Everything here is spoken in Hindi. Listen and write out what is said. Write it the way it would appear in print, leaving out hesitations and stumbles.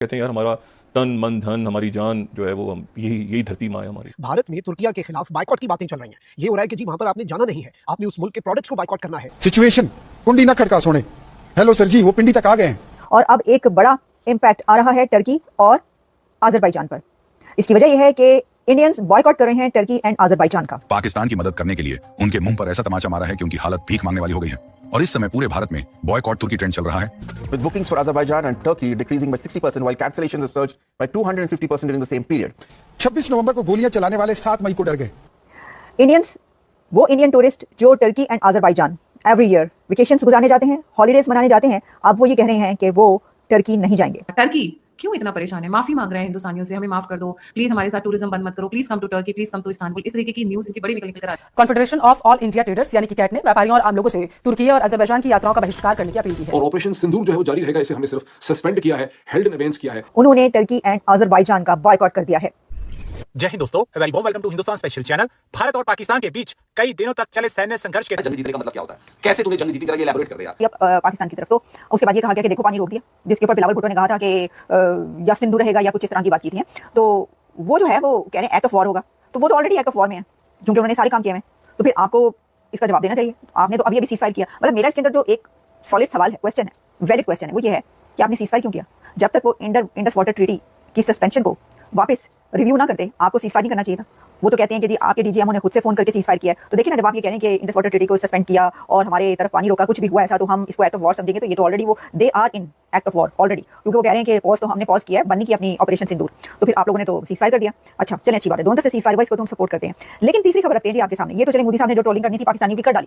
कहते हैं यार हमारा तन मन धन हमारी जान जो है वो हम यही धरती माँ है हमारी। भारत में तुर्किया के खिलाफ बाइकॉट की बातें चल रही हैं। ये हो रहा है कि जी वहां पर आपने जाना नहीं है, आपने उस मुल्क के प्रोडक्ट्स को बाइकॉट करना है। सिचुएशन कुंडी न खड़का सोने। हेलो सर जी, वो पिंडी तक आ गए हैं। और अब एक बड़ा इम्पैक्ट आ रहा है टर्की और अजरबैजान पर। इसकी वजह यह है कि इंडियंस बॉयकॉट कर रहे हैं टर्की एंड अजरबैजान का। पाकिस्तान की मदद करने के लिए उनके मुंह पर ऐसा तमाचा मारा है कि उनकी हालत भीख मांगने वाली हो गई है और इस समय पूरे भारत में बॉयकॉट तुर्की ट्रेंड चल रहा है। With bookings for Azerbaijan and Turkey decreasing by 60% while cancellations have surged by 250% during the same period. 26 नवंबर को गोलियां चलाने वाले 7 मई को डर गए। इंडियंस, वो इंडियन टूरिस्ट जो Turkey and Azerbaijan every year vacations गुजारने जाते हैं, हॉलीडेज मनाने जाते हैं, अब वो ये कह रहे हैं कि वो टर्की नहीं जाएंगे। टर्की क्यों इतना परेशान है? माफी मांग रहे हैं हिंदुस्तानियों से, हमें माफ कर दो प्लीज, हमारे साथ टूरिज्म बंद मत करो, please come to Turkey, please come to Istanbul. इस तरीके की न्यूज इनकी बड़ी निकल कर आ रही है। Confederation of all India traders यानी कि कैट ने व्यापारियों और आम लोगों से तुर्की और अजरबैजान की यात्राओं का बहिष्कार करने की अपील की है। और ऑपरेशन सिंदूर जो है वो जारी रहेगा। इसे हमने सिर्फ सस्पेंड किया है, हेल्ड इन अबेंस किया है। उन्होंने टर्की एंड अजरबैजान का बॉयकॉट कर दिया है। जय हिंद दोस्तों, very warm welcome to Hindustan special channel. Bharat और पाकिस्तान के बीच कई दिनों तक चले सैन्य संघर्ष के जंग जीतने का मतलब क्या होता है? कैसे तूने जंग जीती, जरा ये एलैबोरेट कर दे यार। पाकिस्तान की तरफ तो उसके बाद ये कहा गया कि देखो पानी रोक दिया, जिसके ऊपर बिलावल भुट्टो ने कहा था कि या सिंधु रहेगा या कुछ इस तरह की बात की थी। तो वो जो है वो कह रहे हैं एक्ट ऑफ वॉर होगा, तो वो तो ऑलरेडी एक्ट ऑफ वॉर में है क्योंकि उन्होंने सारे काम किए हैं। तो फिर आपको इसका जवाब देना चाहिए। आपने तो अभी सीज फायर किया। मतलब मेरा इसके अंदर जो एक सॉलिड सवाल है, क्वेश्चन है, वैलिड क्वेश्चन है, वो ये है कि आपने सीज फायर क्यों किया? जब तक वो इंडस वाटर ट्रीटी की सस्पेंशन को वापस रिव्यू ना करते, आपको सीज फायर नहीं करना चाहिए था। वो तो कहते हैं कि जी आपके डीजीएमओ ने खुद से फोन करके सीज फायर किया है। तो देखिए ना, जब आप ये कह रहे हैं कि इंडस वाटर ट्रीटी को सस्पेंड किया और हमारे तरफ पानी रोका, कुछ भी हुआ ऐसा, तो हम इसको एक्ट ऑफ वॉर समझेंगे। तो ये तो ऑलरेडी वो they are in act of war already, क्योंकि वो कह रहे हैं कि पॉज तो हमने पॉज किया है, बंद नहीं की अपनी ऑपरेशन सिंदूर। तो फिर आप लोगों ने तो सीज फायर कर दिया। अच्छा चले, अच्छी बात है, दोनों तरफ से सीज फायर हुआ, इसको तो हम सपोर्ट करते हैं। लेकिन तीसरी खबर रखते हैं जी आपके सामने। ये तो चले मोदी साहब ने जो ट्रोलिंग करनी थी पाकिस्तानी की कर डाली।